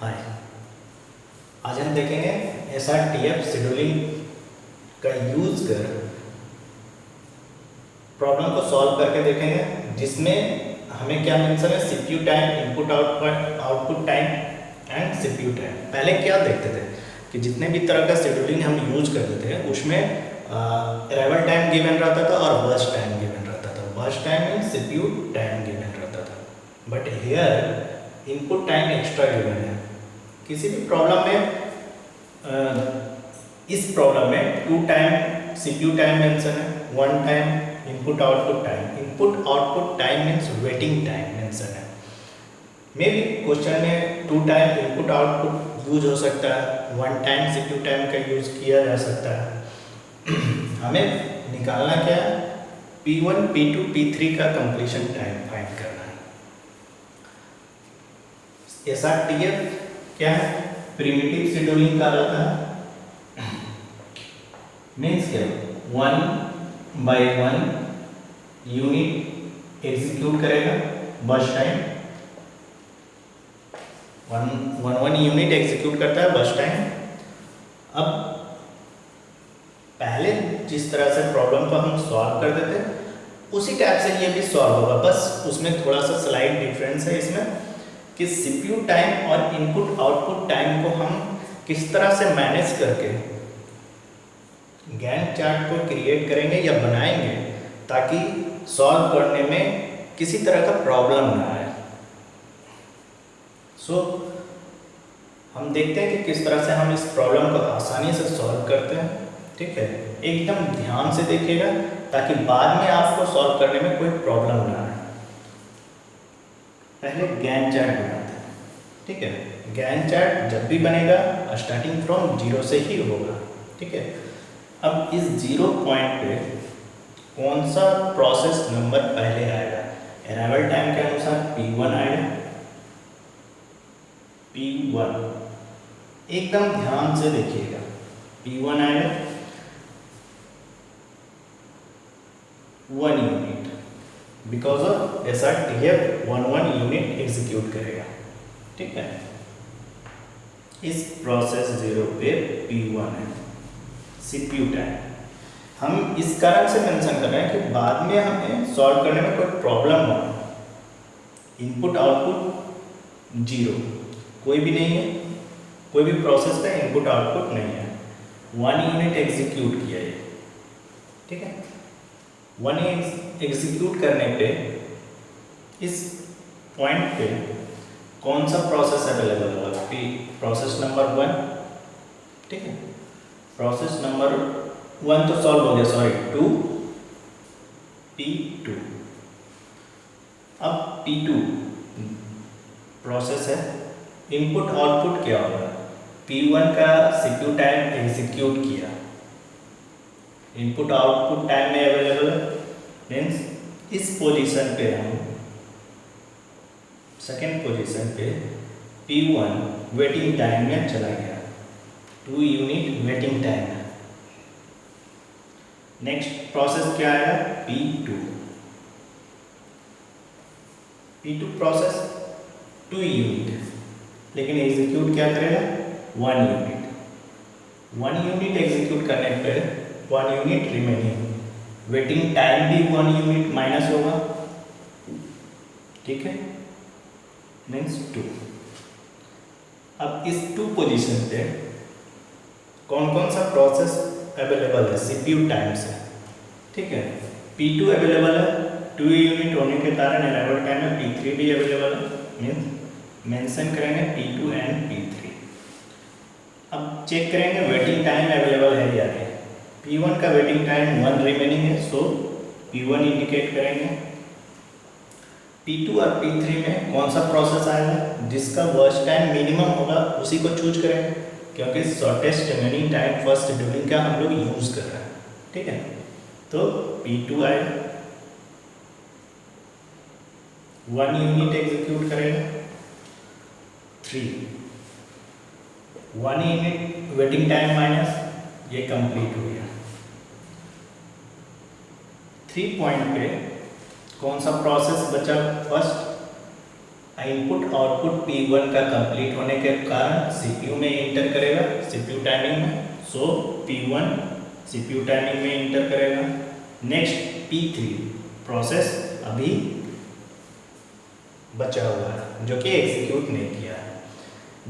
हाय। आज हम देखेंगे SRTF शेड्यूलिंग का यूज कर प्रॉब्लम को सॉल्व करके देखेंगे, जिसमें हमें क्या मेंशन है, CPU time, input output time and CPU time. पहले क्या देखते थे कि जितने भी तरह का शेड्यूलिंग हम यूज करते थे उसमें अराइवल टाइम गिवन रहता था और बर्स्ट टाइम गिवन रहता था। बर्स्ट टाइम में CPU टाइम गिवन रहता था, but here input time extra given है। किसी भी प्रॉब्लम में इस प्रॉब्लम में 2 टाइम CPU टाइम मेंशन है, 1 time input output time. Input output time means waiting time mention है। मे बी क्वेश्चन में 2 टाइम इनपुट आउटपुट यूज हो सकता है, 1 टाइम CPU टाइम का यूज किया जा सकता है। हमें निकालना क्या है, P1 P2 P3 का कंप्लीशन टाइम फाइंड करना है। SRTF क्या है, प्रिमिटिव शेड्यूलिंग का रहता है। मीन्स क्या, 1/1 यूनिट एग्जीक्यूट करेगा बर्स्ट टाइम, 1 यूनिट एग्जीक्यूट करता है बर्स्ट टाइम। अब पहले जिस तरह से प्रॉब्लम को हम सॉल्व कर देते उसी टाइप से ये भी सॉल्व होगा, बस उसमें थोड़ा सा स्लाइड डिफरेंस है इसमें कि CPU टाइम और इनपुट आउटपुट टाइम को हम किस तरह से मैनेज करके गैंट चार्ट को क्रिएट करेंगे या बनाएंगे ताकि सॉल्व करने में किसी तरह का प्रॉब्लम ना आए। सो हम देखते हैं कि किस तरह से हम इस प्रॉब्लम को आसानी से सॉल्व करते हैं। ठीक है, एकदम ध्यान से देखिएगा ताकि बाद में आपको सॉल्व करने में कोई प्रॉब्लम ना आए। पहले गैंट चार्ट बनाते हैं। ठीक है, गैंट चार्ट जब भी बनेगा स्टार्टिंग फ्रॉम 0 से ही होगा। ठीक है, अब इस 0 पॉइंट पे कौन सा प्रोसेस नंबर पहले आएगा, अराइवल टाइम के अनुसार P1 आएगा। P1 एकदम ध्यान से देखिएगा, P1 आएगा 1 unit, because of SRTF 1 unit execute करेगा। ठीक है, इस प्रोसेस 0 पे P1 है CPU टाइम। हम इस कारण से मेंशन कर रहे हैं कि बाद में हमें सॉल्व करने में कोई प्रॉब्लम हो। इनपुट आउटपुट 0 कोई भी नहीं है, कोई भी प्रोसेस का इनपुट आउटपुट नहीं है। 1 यूनिट एग्जीक्यूट किया है। ठीक है, 1 एग्जीक्यूट करने पे इस पॉइंट पे कौन सा प्रोसेस अवेलेबल होगा, प्रोसेस नंबर 1। ठीक है, प्रोसेस नंबर 1 तो सॉल्व हो गया, सॉरी 2 P2। अब P2 प्रोसेस है, इनपुट आउटपुट क्या होगा, P1 का CPU टाइम एग्जीक्यूट किया, इनपुट आउटपुट टाइम में अवेलेबल है, मीन्स इस पोजीशन पे हम सेकेंड पोजीशन पे P1 वेटिंग टाइम में चला गया, 2 यूनिट वेटिंग टाइम है। नेक्स्ट प्रोसेस क्या आएगा, P2 प्रोसेस 2 यूनिट, लेकिन एग्जीक्यूट क्या करेगा, 1 यूनिट। 1 यूनिट एग्जीक्यूट करने पे 1 यूनिट रिमेनिंग, वेटिंग टाइम भी 1 यूनिट माइनस होगा। ठीक है, मीन्स 2। अब इस 2 पोजीशन पे कौन कौन सा प्रोसेस अवेलेबल है CPU टाइम से। ठीक है, P2 अवेलेबल है, 2 यूनिट होने के कारण अराइवल टाइम में P3 भी अवेलेबल है, मीन्स मेंशन करेंगे P2 एंड P3। अब चेक करेंगे वेटिंग टाइम अवेलेबल है या नहीं। P1 का वेटिंग टाइम 1 रिमेनिंग है, सो P1 इंडिकेट करेंगे। P2 और P3 में कौन सा प्रोसेस आएगा, जिसका वर्स्ट टाइम मिनिमम होगा उसी को चूज करेंगे, क्योंकि shortest remaining time first scheduling का हम लोग यूज कर रहे हैं। ठीक है, तो P2 आएगा, 1 यूनिट एग्जीक्यूट करेगा, 3 1 यूनिट वेटिंग टाइम माइनस, ये कंप्लीट हो गया। 3 पॉइंट पे कौन सा प्रोसेस बचा, फर्स्ट इनपुट आउटपुट P1 का कंप्लीट होने के कारण CPU में इंटर करेगा, CPU टाइमिंग में। सो P1 CPU टाइमिंग में इंटर करेगा। नेक्स्ट P3 प्रोसेस अभी बचा हुआ है जो कि एग्जीक्यूट नहीं किया है।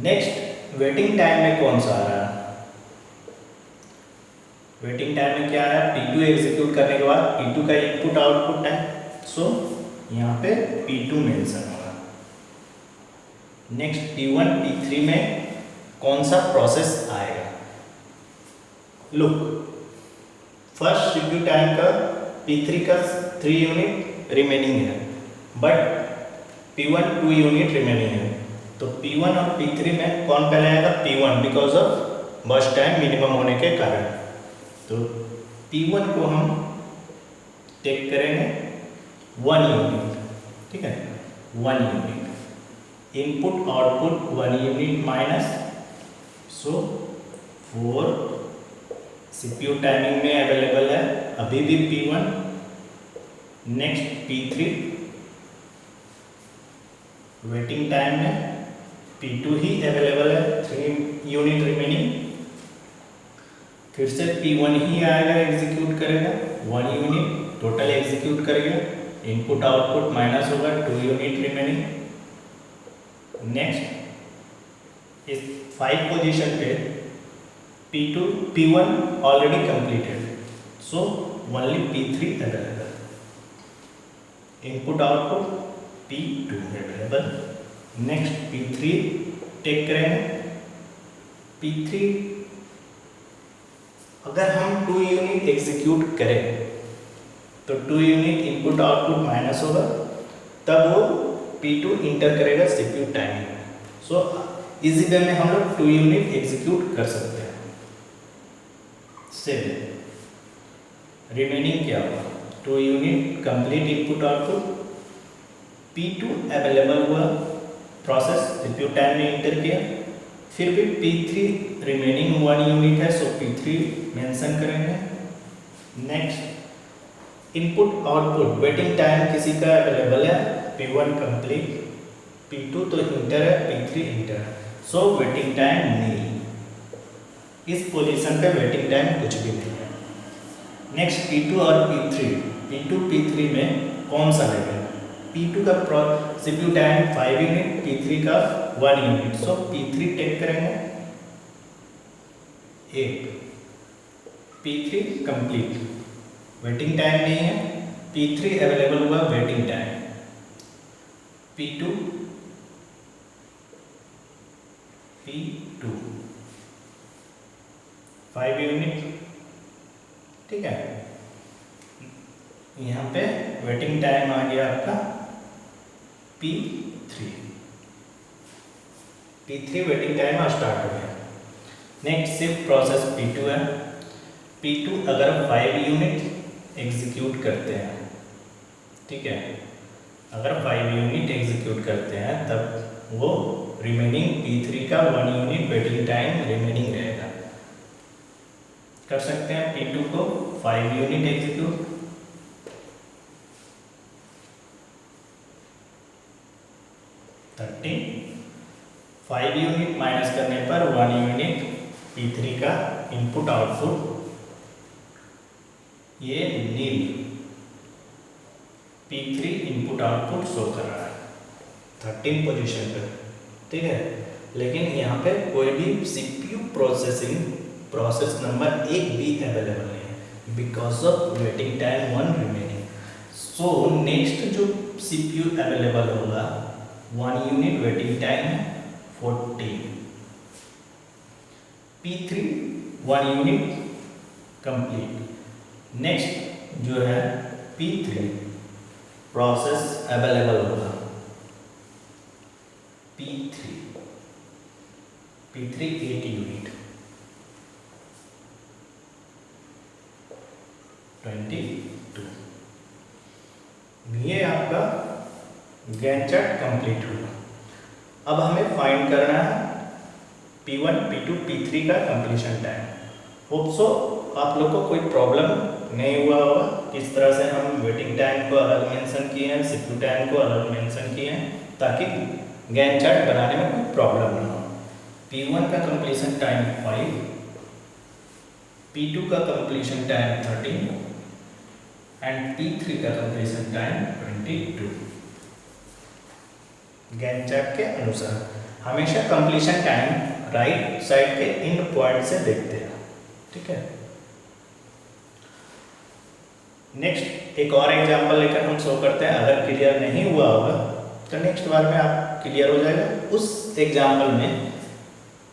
नेक्स्ट वेटिंग टाइम में कौन सा आ रहा है? वेटिंग टाइम में क्या है? P2 एग्जीक्यूट करने के बाद P2 का इनपुट आउटपुट है, सो यहाँ पे P2 मेंशन होगा। नेक्स्ट P1 P3 में कौन सा प्रोसेस आएगा? लुक, फर्स्ट सीपीयू टाइम का P3 का 3 यूनिट रिमेनिंग है, बट P1 2 यूनिट रिमेनिंग है। तो P1 और P3 में कौन पहले आएगा? P1, because of burst time minimum होने के कारण। तो P1 को हम टेक करेंगे 1 यूनिट, ठीक है, 1 unit. Input output 1 unit minus, so 4 CPU timing में अवेलेबल है अभी भी P1। Next P3 waiting time में P2 ही अवेलेबल है, 3 यूनिट रिमेनिंग। फिर से P1 ही आएगा, एग्जीक्यूट करेगा 1 यूनिट, टोटल एग्जीक्यूट करेगा। इनपुट आउटपुट माइनस होगा, 2 यूनिट रिमेनिंग। नेक्स्ट इस 5 पोजीशन पे P1 already completed, so only P3 available. Input output P2 available. Next P3 take करेंगे। P3 अगर हम 2 यूनिट एग्जीक्यूट करें तो 2 यूनिट इनपुट आउटपुट माइनस होगा, तब वो P2 इंटर करेगा सीपीयू टाइमिंग में। सो इजी वे में हम लोग 2 यूनिट एग्जीक्यूट कर सकते हैं। रिमेनिंग क्या होगा? 2 unit complete input output, P2 available हुआ, प्रोसेस सीपीयू टाइम में इंटर किया। फिर भी P3 रिमेनिंग 1 यूनिट है, सो P3 मेंशन करेंगे। Next input output waiting time किसी का अवेलेबल है, P1 कंप्लीट, P2 तो इंटर है, P3 इंटर है, सो वेटिंग टाइम नहीं। इस पोजीशन पे वेटिंग टाइम कुछ भी नहीं है। नेक्स्ट P2 और P2 P3 में कौन सा लगेगा? P2 का सीपीयू टाइम 5 यूनिट, P3 का 1 यूनिट, सो P3 टेक करेंगे 8। P3 कंप्लीट, वेटिंग टाइम नहीं है, P3 अवेलेबल हुआ, वेटिंग टाइम। P2 5 यूनिट, ठीक है। यहाँ पे वेटिंग टाइम आ गया आपका P3 वेटिंग टाइम स्टार्ट हो गया। नेक्स्ट शिफ्ट प्रोसेस P2 है। P2 अगर 5 यूनिट एग्जीक्यूट करते हैं, ठीक है, अगर 5 यूनिट एग्जीक्यूट करते हैं तब वो रिमेनिंग P3 का 1 यूनिट वेटिंग टाइम रिमेनिंग रहेगा। कर सकते हैं P2 को 5 unit execute, thirty 5 unit minus करने पर 1 यूनिट P3 का इनपुट आउटपुट ये नील P3 इनपुट आउटपुट शो कर रहा है 13 पोजीशन पर, ठीक है। लेकिन यहाँ पे कोई भी CPU प्रोसेस नंबर 1 भी अवेलेबल नहीं है because of waiting time 1 remaining. So next जो CPU अवेलेबल होगा 1 यूनिट वेटिंग टाइम है 14। P3 1 unit complete. नेक्स्ट जो है P3 प्रोसेस अवेलेबल होगा P3 8 यूनिट 22। ये आपका गैंट चार्ट कंप्लीट हुआ। अब हमें फाइंड करना है P1 P2 P3 का कंप्लीशन टाइम। होप सो आप लोग को कोई प्रॉब्लम नहीं हुआ होगा, किस तरह से हम वेटिंग टाइम को अलग मेंशन किए हैं, सीपीयू टाइम को अलग मेंशन किए हैं, ताकि गैंट चार्ट बनाने में कोई प्रॉब्लम ना हो। P1 का कंप्लीशन टाइम 5, P2 का कंप्लीशन टाइम 13 एंड P3 का कंप्लीशन टाइम 22। गैंट चार्ट के अनुसार हमेशा कंप्लीशन टाइम राइट साइड के इन पॉइंट से देखते हैं, ठीक है। नेक्स्ट एक और एग्जांपल लेकर हम शो करते हैं। अगर क्लियर नहीं हुआ होगा तो नेक्स्ट बार में आप क्लियर हो जाएगा। उस एग्जांपल में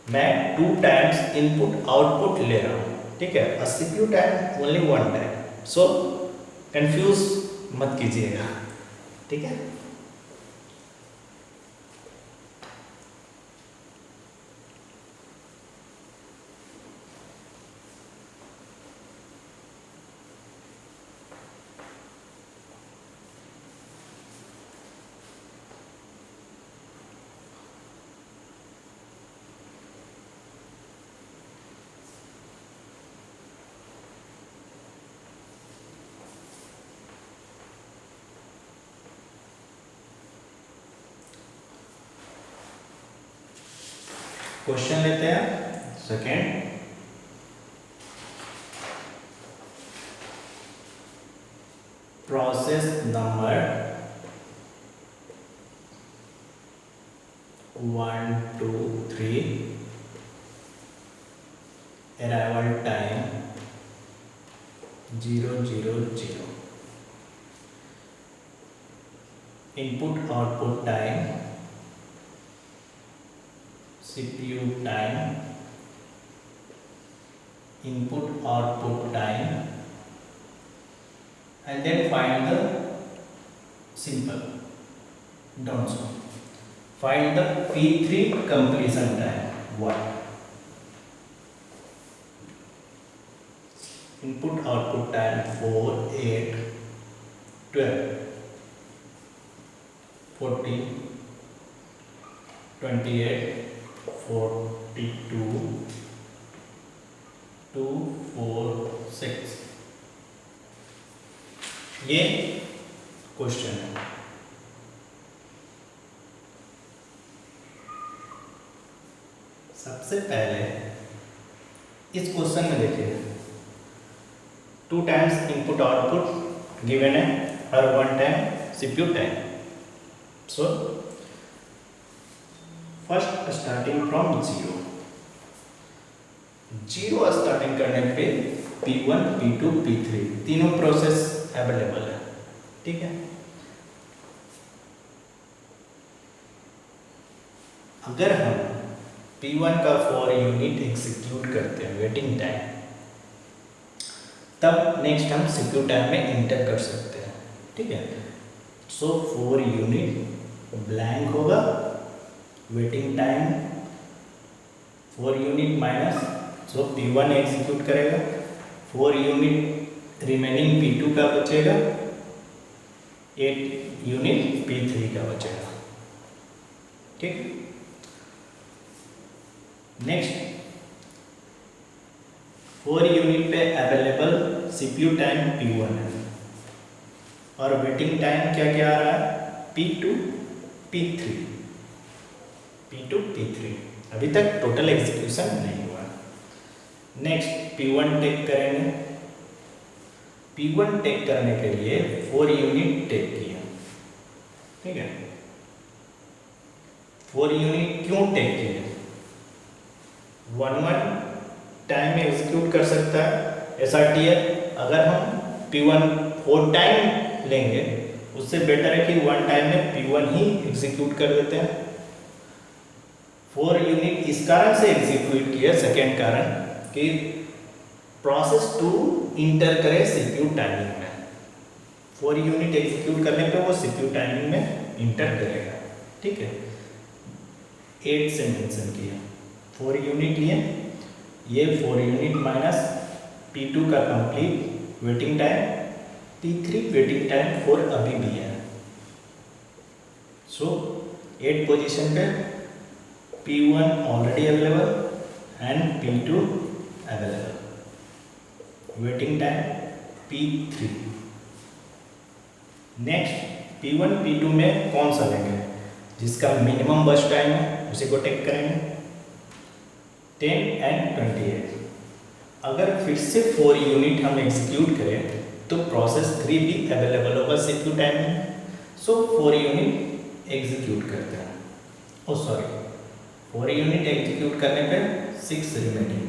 मैं 2 टाइम्स इनपुट आउटपुट ले रहा हूँ, ठीक है, और CPU time only 1 time. So confuse मत कीजिएगा, ठीक है। क्वेश्चन लेते हैं second. Process number 1 2 3, arrival time 0 0 0, input output time, CPU time, input output time, and then find the simple, don't solve. Find the P3 completion time. What? Input output time 4 8 12 40 28 42 2 4 6। ये question है। सबसे पहले इस question में देखिए 2 times input output given है, हर 1 time CPU time. So first starting from 0 starting करने पे P1 P2 P3 तीनों प्रोसेस अवेलेबल है, ठीक है। अगर हम P1 का 4 यूनिट एग्जीक्यूट करते हैं वेटिंग टाइम, तब नेक्स्ट हम सीपीयू टाइम में इंटर कर सकते हैं, ठीक है। सो 4 यूनिट ब्लैंक होगा, वेटिंग टाइम 4 यूनिट माइनस, सो P1 एग्जीक्यूट करेगा, 4 यूनिट रिमेनिंग P2 का बचेगा, 8 यूनिट P3 का बचेगा, ठीक। नेक्स्ट 4 यूनिट पे अवेलेबल सीपीयू टाइम P1 है और वेटिंग टाइम क्या क्या आ रहा है, P2 P3 अभी तक टोटल एग्जीक्यूशन नहीं हुआ। नेक्स्ट P1 टेक करेंगे, P1 टेक करने के लिए 4 यूनिट टेक किया, ठीक है। 4 यूनिट क्यों टेक किए, 1 टाइम में एग्जीक्यूट कर सकता है SRTF। अगर हम P1 4 टाइम लेंगे उससे बेटर है कि 1 टाइम में P1 ही एग्जीक्यूट कर देते हैं। 4 यूनिट इस कारण से एग्जीक्यूट किया, सेकेंड कारण कि प्रोसेस 2 इंटर करे सीपीयू टाइमिंग में। 4 यूनिट एग्जीक्यूट करने पे वो सीपीयू टाइमिंग में इंटर करेगा, ठीक है। 8 से मेंशन किया, 4 यूनिट लिए, ये 4 यूनिट माइनस P2 का complete waiting time, P3 waiting time 4 अभी भी है। सो 8 पोजीशन पे P1 already available and P2 available. Waiting time P3। Next P1 P2 में कौन सा लेंगे, जिसका मिनिमम बस टाइम है उसी को टेक करेंगे, 10 and 28। अगर फिर से 4 यूनिट हम एग्जीक्यूट करें तो प्रोसेस 3 भी अवेलेबल होगा CPU टाइम में। सो 4 यूनिट एग्जीक्यूट करते हैं, ओ सॉरी 4 यूनिट एग्जीक्यूट करने पे 6 रिमेनिंग,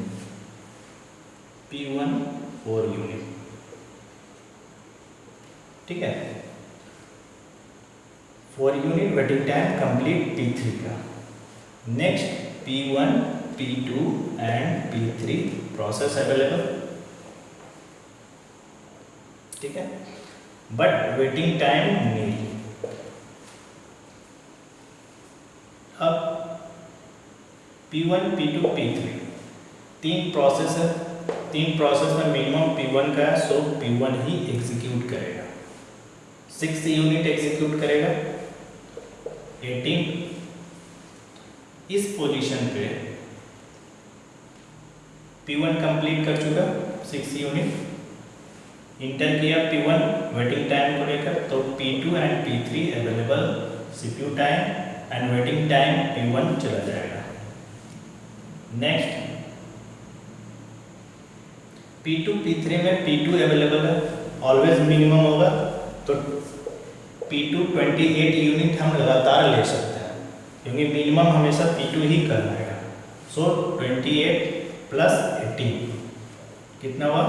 P1 4 यूनिट, ठीक है। 4 unit waiting time complete P3 का। Next P1 P2 and P3 process available, ठीक है, बट वेटिंग टाइम नहीं। अब P1 P2 P3 तीन प्रोसेस है, तीन प्रोसेस में मिनिमम P1 का है, सो P1 ही एग्जीक्यूट करेगा, 6 यूनिट एग्जीक्यूट करेगा, 18। इस पोजीशन पे P1 कंप्लीट कर चुका 6 यूनिट, इंटर किया P1 वेटिंग टाइम को लेकर, तो P2 and P3 available CPU time and waiting time P1 चला जाएगा। नेक्स्ट P2 P3 में P2 अवेलेबल है, ऑलवेज मिनिमम होगा, तो P2 28 यूनिट हम लगातार ले सकते हैं, क्योंकि मिनिमम हमेशा P2 ही करना है। सो 28 प्लस 18 कितना हुआ,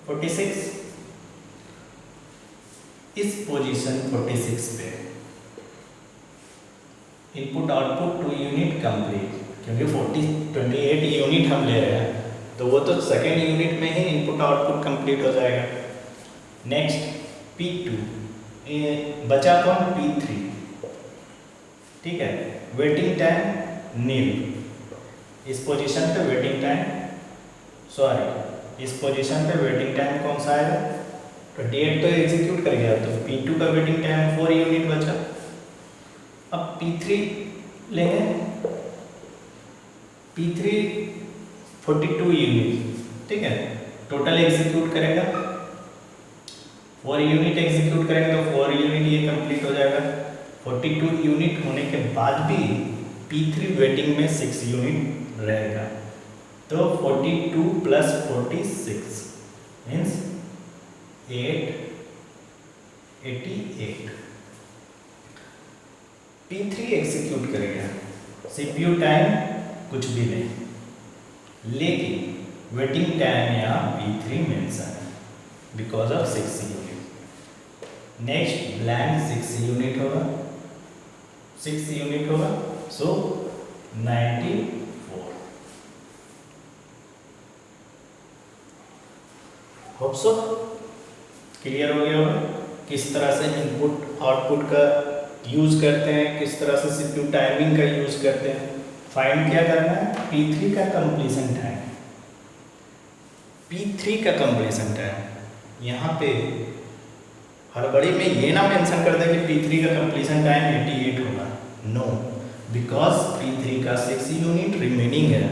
46। इस पोजीशन 46 पे इनपुट आउटपुट 2 यूनिट कंप्लीट, क्योंकि 28 यूनिट हम ले रहे हैं तो वो तो सेकेंड यूनिट में ही इनपुट आउटपुट कंप्लीट हो जाएगा। नेक्स्ट P2 बचा कौन, P3, ठीक है, वेटिंग टाइम नील। इस पोजीशन पे वेटिंग टाइम, सॉरी इस पोजीशन पे वेटिंग टाइम कौन सा है, 28 तो एग्जीक्यूट कर गया, तो P2 का वेटिंग टाइम 4 यूनिट बचा। अब P3 लेंगे, P3 42 यूनिट, ठीक है, टोटल एग्जीक्यूट करेगा, 4 यूनिट एग्जीक्यूट करेंगे तो 4 यूनिट ये कंप्लीट हो जाएगा। 42 यूनिट होने के बाद भी P3 वेटिंग में 6 यूनिट रहेगा, तो 42 प्लस 46 मीन्स 88। P3 एग्जीक्यूट करेगा, CPU टाइम कुछ भी नहीं, लेकिन वेटिंग टाइम यहाँ P3 मेंशन है because of 6 unit. Next blank 6 unit होगा, 6 यूनिट होगा, सो 94। होप सो क्लियर हो गया होगा किस तरह से इनपुट आउटपुट का यूज करते हैं, किस तरह से CPU टाइमिंग का यूज करते हैं। फाइंड क्या करना है, P3 का कंप्लीशन टाइम, P3 का कंप्लीशन टाइम। यहाँ पे हड़बड़ी में ये ना मेंशन कर दे कि P3 का कंप्लीशन टाइम 88 होगा, नो, बिकॉज P3 का 6 यूनिट रिमेनिंग है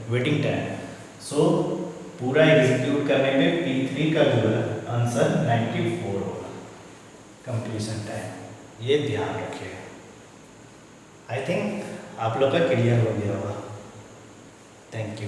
वेटिंग टाइम, सो पूरा एग्जीक्यूट करने पे P3 का जो है आंसर 94 होगा कंप्लीशन टाइम। ये ध्यान रखिएगा। आई थिंक आप लोग का क्लियर हो गया होगा। Thank you.